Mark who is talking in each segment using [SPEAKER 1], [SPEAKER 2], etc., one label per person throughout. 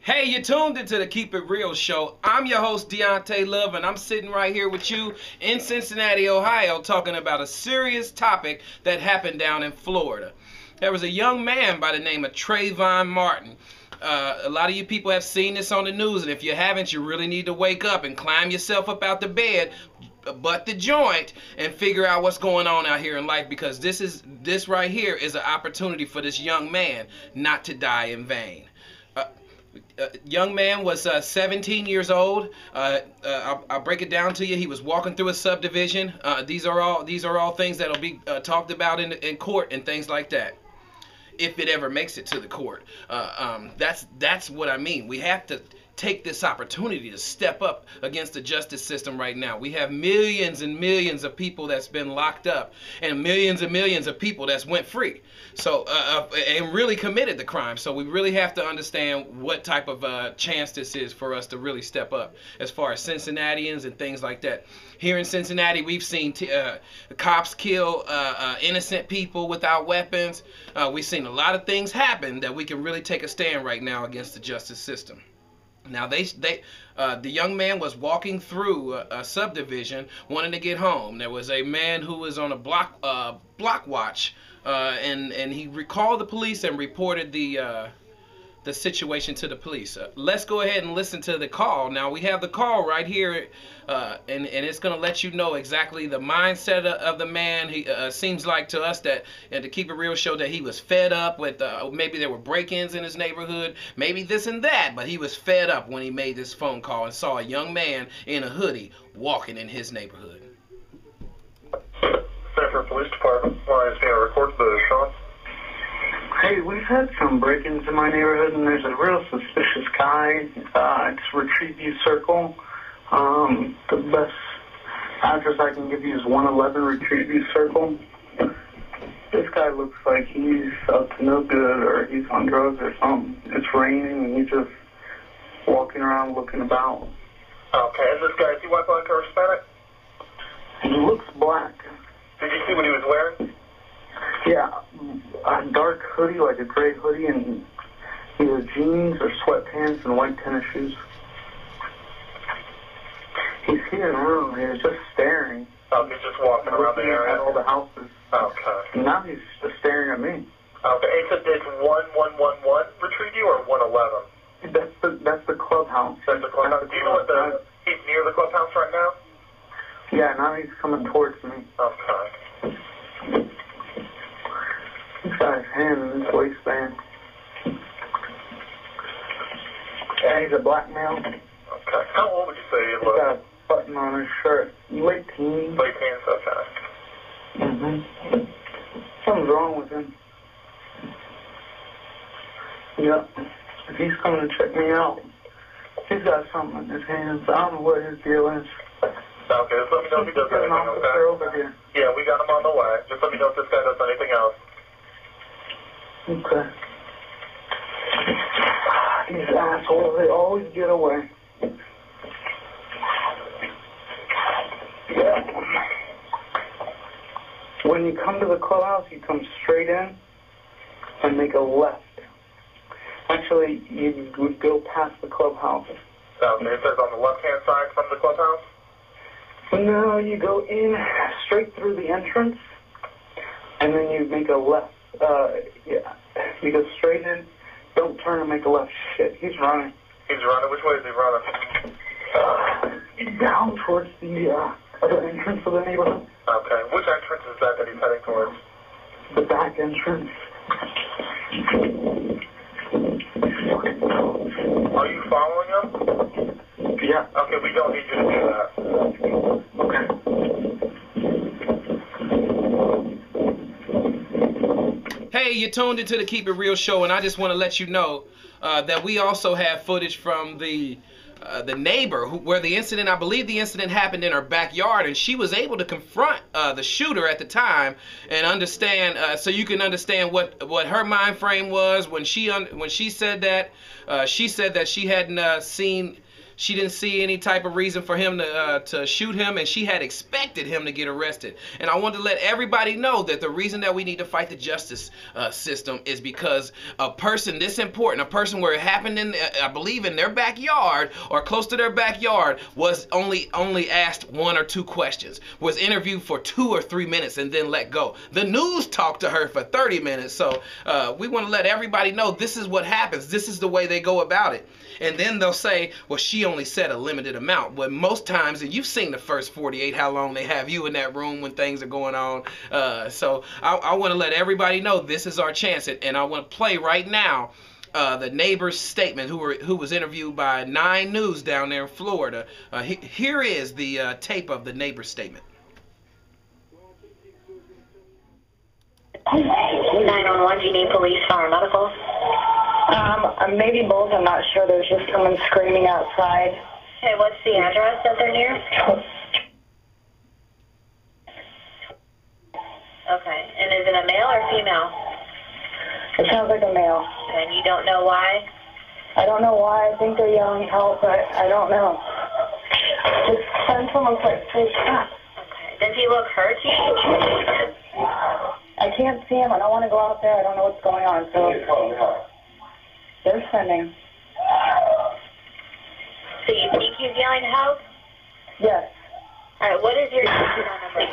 [SPEAKER 1] Hey, you tuned into the Keep It Real show. I'm your host, Deontay Love, and I'm sitting right here with you in Cincinnati, Ohio, talking about a serious topic that happened down in Florida. There was a young man by the name of Trayvon Martin. A lot of you people have seen this on the news, and if you haven't, you really need to wake up and climb yourself up out the bed, butt the joint, and figure out what's going on out here in life, because this right here is an opportunity for this young man not to die in vain. Young man was 17 years old. I'll break it down to you. He was walking through a subdivision. These are all things that'll be talked about in court and things like that, if it ever makes it to the court. That's what I mean. We have to take this opportunity to step up against the justice system right now. We have millions and millions of people that's been locked up, and millions of people that's went free. So and really committed the crime. So we really have to understand what type of chance this is for us to really step up as far as Cincinnatians and things like that. Here in Cincinnati, we've seen cops kill innocent people without weapons. We've seen a lot of things happen that we can really take a stand right now against the justice system. Now the young man was walking through a subdivision, wanting to get home. There was a man who was on a block watch, and he recalled the police and reported the situation to the police. Let's go ahead and listen to the call. Now we have the call right here, and it's going to let you know exactly the mindset of the man. He seems like to us that, and to Keep It Real show, that he was fed up with maybe there were break-ins in his neighborhood, maybe this and that, but he was fed up when he made this phone call and saw a young man in a hoodie walking in his neighborhood.
[SPEAKER 2] Sanford Police Department, line is being recorded by Sean.
[SPEAKER 3] Hey, we've had some break-ins in my neighborhood, and there's a real suspicious guy. It's Retrieve View Circle. The best address I can give you is 111 Retrieve View Circle. This guy looks like he's up to no good, or he's on drugs or something. It's raining, and he's just walking around looking about.
[SPEAKER 2] Okay, and this guy, is he white, black, or Hispanic?
[SPEAKER 3] He looks black.
[SPEAKER 2] Did you see what he was wearing?
[SPEAKER 3] Yeah, a dark hoodie, like a gray hoodie, and either jeans or sweatpants and white tennis shoes. He's here now. He's just staring.
[SPEAKER 2] Oh, he's just walking around the area?
[SPEAKER 3] At all the houses.
[SPEAKER 2] Okay.
[SPEAKER 3] And now he's just staring at me.
[SPEAKER 2] Okay, it's 1111 Retrieve View or 111?
[SPEAKER 3] That's the clubhouse.
[SPEAKER 2] That's the clubhouse. Do you know what he's near the clubhouse right now?
[SPEAKER 3] Yeah, now he's coming towards me.
[SPEAKER 2] Okay.
[SPEAKER 3] He's got his hand in his waistband. Yeah, he's a black male.
[SPEAKER 2] Okay. How old would you say he
[SPEAKER 3] He's
[SPEAKER 2] was?
[SPEAKER 3] got a button on his shirt. Late teens.
[SPEAKER 2] Late teens, okay.
[SPEAKER 3] Mm-hmm. Something's wrong with him. Yep. If he's coming to check me out, he's got something in his hands. I don't know what his deal is.
[SPEAKER 2] Okay, just let me know if he does anything, okay?
[SPEAKER 3] Over here.
[SPEAKER 2] Yeah, we got him on the way. Just let me know if this guy does anything else.
[SPEAKER 3] Okay. These assholes, they always get away. Yeah. When you come to the clubhouse, you come straight in and make a left. Actually, you would go past the clubhouse.
[SPEAKER 2] Okay, it says on the left-hand side from the clubhouse?
[SPEAKER 3] No, you go in straight through the entrance, and then you make a left. Yeah, you go straight in. Don't turn and make a left. Shit, he's running.
[SPEAKER 2] He's running? Which way is he running?
[SPEAKER 3] Down towards the other entrance of the neighborhood.
[SPEAKER 2] Okay, which entrance is that he's heading towards?
[SPEAKER 3] The back entrance.
[SPEAKER 2] Are you following him?
[SPEAKER 3] Yeah.
[SPEAKER 2] Okay, we don't need you to do that.
[SPEAKER 1] Hey, you tuned into the Keep It Real show, and I just want to let you know that we also have footage from the neighbor where the incident, I believe the incident happened in her backyard, and she was able to confront the shooter at the time and understand, so you can understand what her mind frame was when she said that. She said that she hadn't seen She didn't see any type of reason for him to shoot him, and she had expected him to get arrested. And I want to let everybody know that the reason that we need to fight the justice system is because a person this important, a person where it happened in, I believe, in their backyard or close to their backyard, was only asked 1 or 2 questions, was interviewed for 2 or 3 minutes, and then let go. The news talked to her for 30 minutes. So we want to let everybody know this is what happens. This is the way they go about it. And then they'll say, well, she only said a limited amount. But most times, and you've seen the first 48, how long they have you in that room when things are going on. So I want to let everybody know this is our chance. And I want to play right now the neighbor's statement, who was interviewed by 9 News down there in Florida. Here is the tape of the neighbor's statement.
[SPEAKER 4] 911, do you need police, fire, medical?
[SPEAKER 3] Maybe both. I'm not sure. There's just someone screaming outside.
[SPEAKER 4] Okay, what's the address that they're near? Okay, and is it a male or female?
[SPEAKER 3] It sounds like a male.
[SPEAKER 4] And you don't know why?
[SPEAKER 3] I don't know why. I think they're yelling help, but I don't know. Just send someone quick. Please stop.
[SPEAKER 4] Okay, does he look hurt to you?
[SPEAKER 3] I can't see him. I don't want to go out there. I don't know what's going on. So they're sending.
[SPEAKER 4] So you think he's yelling help?
[SPEAKER 3] Yes.
[SPEAKER 4] All right, what is your phone number?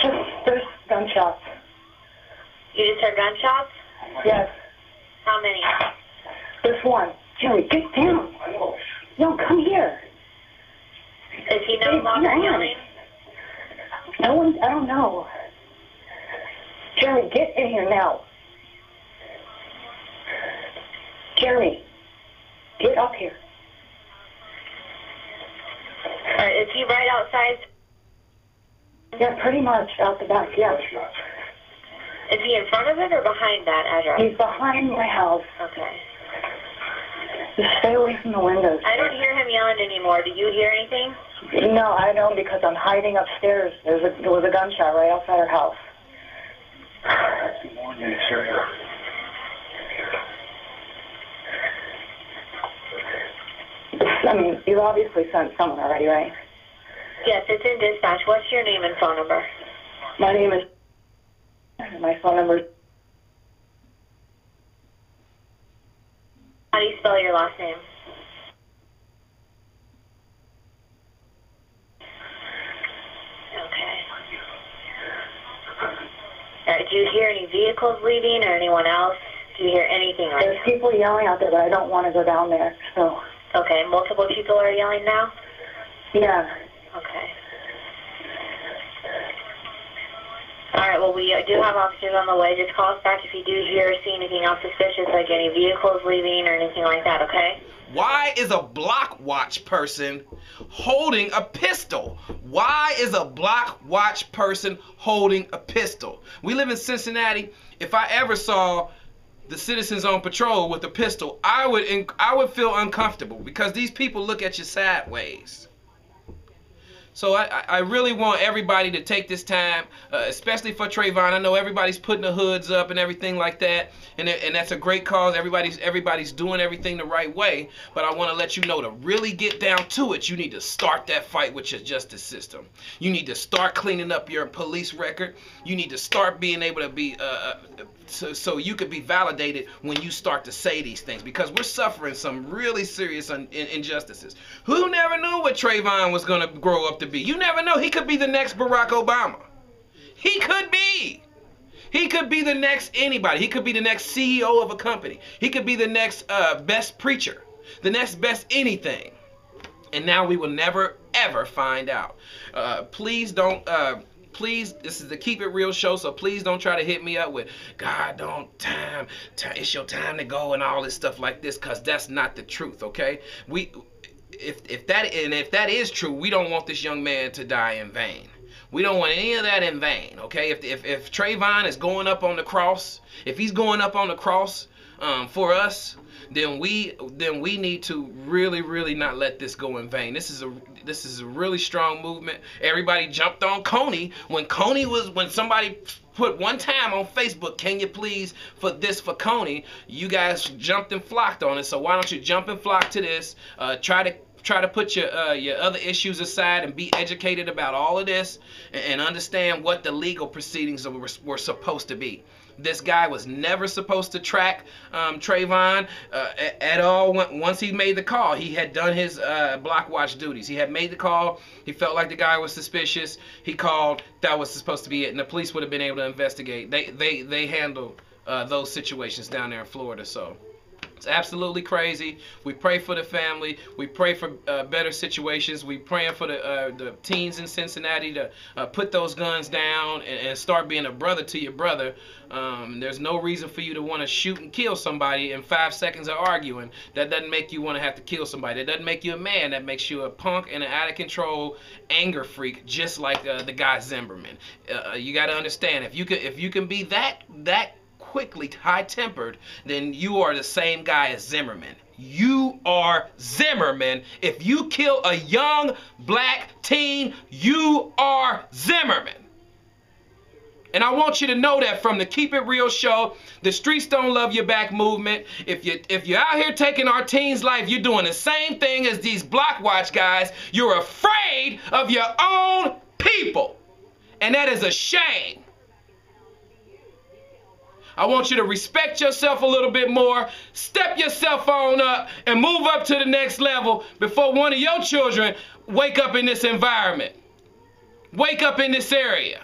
[SPEAKER 3] Just there's gunshots.
[SPEAKER 4] You just heard gunshots?
[SPEAKER 3] Yes.
[SPEAKER 4] How many?
[SPEAKER 3] There's one. Jerry, get down. No, come here.
[SPEAKER 4] Is he no longer yelling?
[SPEAKER 3] No one. I don't know. Jeremy, get in here now. Jeremy, get up here.
[SPEAKER 4] All right, is he right outside?
[SPEAKER 3] Yeah, pretty much out the back, yeah.
[SPEAKER 4] Is he in front of it or behind that address?
[SPEAKER 3] He's behind my house.
[SPEAKER 4] Okay.
[SPEAKER 3] Just stay away from the windows.
[SPEAKER 4] I don't hear him yelling anymore. Do you hear anything?
[SPEAKER 3] No, I don't, because I'm hiding upstairs. There was a gunshot right outside our house. I mean, you obviously sent someone already, right?
[SPEAKER 4] Yes, it's in dispatch. What's your name and phone number?
[SPEAKER 3] My name is... My phone number is...
[SPEAKER 4] How do you spell your last name? Okay. All right, do you hear any vehicles leaving or anyone else? Do you hear anything right
[SPEAKER 3] There's
[SPEAKER 4] now?
[SPEAKER 3] people yelling out there, but I don't want to go down there, so...
[SPEAKER 4] Okay, multiple people are yelling now?
[SPEAKER 3] Yeah.
[SPEAKER 4] Okay. All right, well, we do have officers on the way. Just call us back if you do hear or see anything else suspicious, like any vehicles leaving or anything like that, okay?
[SPEAKER 1] Why is a block watch person holding a pistol? Why is a block watch person holding a pistol? We live in Cincinnati. If I ever saw the citizens on patrol with a pistol, I would feel uncomfortable, because these people look at you sideways. So I really want everybody to take this time, especially for Trayvon. I know everybody's putting the hoods up and everything like that, and that's a great cause. Everybody's doing everything the right way. But I want to let you know, to really get down to it, you need to start that fight with your justice system. You need to start cleaning up your police record. You need to start being able to be so you could be validated when you start to say these things, because we're suffering some really serious injustices. Who never knew what Trayvon was going to grow up to be? You never know. He could be the next Barack Obama. He could be. He could be the next anybody. He could be the next CEO of a company. He could be the next best preacher, the next best anything. And now we will never, ever find out. Please don't... Please, this is the Keep It Real show, so please don't try to hit me up with, God, don't time, it's your time to go and all this stuff like this, because that's not the truth, okay? If that is true, we don't want this young man to die in vain. We don't want any of that in vain, okay? If Trayvon is going up on the cross, if he's going up on the cross for us, then we need to really not let this go in vain. This is a really strong movement. Everybody jumped on Coney when somebody put one time on Facebook, can you please for Coney? You guys jumped and flocked on it. So why don't you jump and flock to this? Try to put your other issues aside and be educated about all of this and understand what the legal proceedings were supposed to be. This guy was never supposed to track Trayvon at all. Once he made the call, he had done his block watch duties. He had made the call. He felt like the guy was suspicious. He called. That was supposed to be it, and the police would have been able to investigate. They handle those situations down there in Florida. So it's absolutely crazy. We pray for the family. We pray for better situations. We praying for the teens in Cincinnati to put those guns down and start being a brother to your brother. There's no reason for you to want to shoot and kill somebody in 5 seconds of arguing. That doesn't make you want to have to kill somebody. That doesn't make you a man. That makes you a punk and an out of control anger freak, just like the guy Zimmerman. You got to understand, if you can be that quickly high-tempered, then you are the same guy as Zimmerman. You are Zimmerman. If you kill a young black teen, you are Zimmerman. And I want you to know that from the Keep It Real show, the Streets Don't Love You Back movement. If you're out here taking our teens' life, you're doing the same thing as these block watch guys. You're afraid of your own people. And that is a shame. I want you to respect yourself a little bit more, step yourself on up, and move up to the next level before one of your children wake up in this environment, wake up in this area,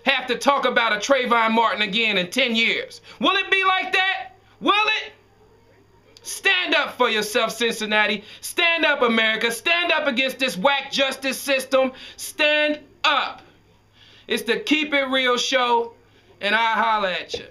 [SPEAKER 1] have to talk about a Trayvon Martin again in 10 years. Will it be like that? Will it? Stand up for yourself, Cincinnati. Stand up, America. Stand up against this whack justice system. Stand up. It's the Keep It Real show, and I'll holla at you.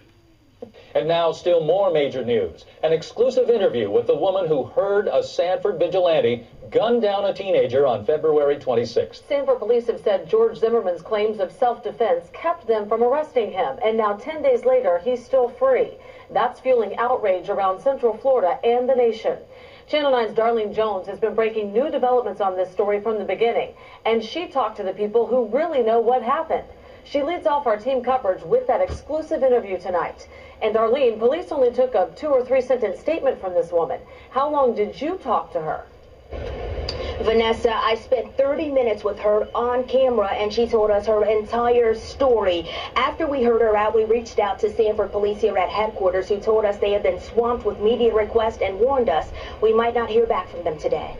[SPEAKER 5] And now, still more major news. An exclusive interview with the woman who heard a Sanford vigilante gun down a teenager on February 26th.
[SPEAKER 6] Sanford police have said George Zimmerman's claims of self-defense kept them from arresting him. And now 10 days later, he's still free. That's fueling outrage around Central Florida and the nation. Channel 9's Darlene Jones has been breaking new developments on this story from the beginning. And she talked to the people who really know what happened. She leads off our team coverage with that exclusive interview tonight. And Darlene, police only took a 2 or 3 sentence statement from this woman. How long did you talk to her?
[SPEAKER 7] Vanessa, I spent 30 minutes with her on camera, and she told us her entire story. After we heard her out, we reached out to Sanford police here at headquarters, who told us they had been swamped with media requests and warned us we might not hear back from them today.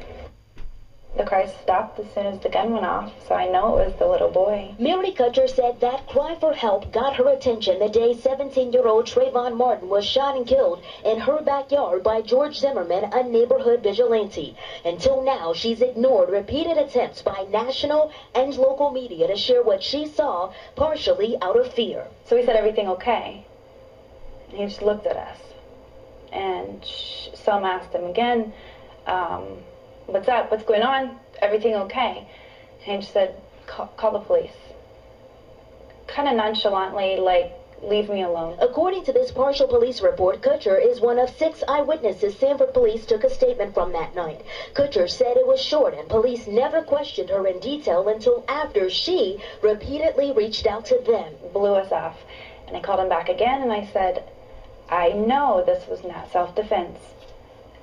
[SPEAKER 8] The cry stopped as soon as the gun went off, so I know it was the little boy.
[SPEAKER 7] Mary Kutcher said that cry for help got her attention the day 17-year-old Trayvon Martin was shot and killed in her backyard by George Zimmerman, a neighborhood vigilante. Until now, she's ignored repeated attempts by national and local media to share what she saw, partially out of fear.
[SPEAKER 8] So we said, everything okay? And he just looked at us. And Selma asked him again, what's up? What's going on? Everything okay? And he just said, call the police. Kind of nonchalantly, like, leave me alone.
[SPEAKER 7] According to this partial police report, Kutcher is one of 6 eyewitnesses Sanford police took a statement from that night. Kutcher said it was short and police never questioned her in detail until after she repeatedly reached out to them.
[SPEAKER 8] Blew us off. And I called him back again and I said, I know this was not self-defense.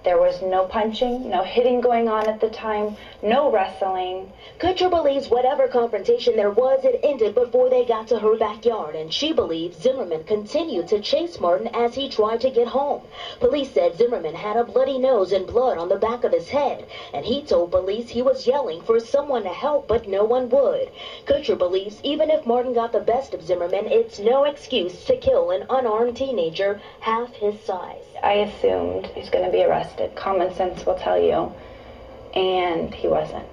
[SPEAKER 8] There was no punching, no hitting going on at the time, no wrestling.
[SPEAKER 7] Kutcher believes whatever confrontation there was, it ended before they got to her backyard, and she believes Zimmerman continued to chase Martin as he tried to get home. Police said Zimmerman had a bloody nose and blood on the back of his head, and he told police he was yelling for someone to help, but no one would. Kutcher believes even if Martin got the best of Zimmerman, it's no excuse to kill an unarmed teenager half his size.
[SPEAKER 8] I assumed he was going to be arrested. Common sense will tell you. And he wasn't.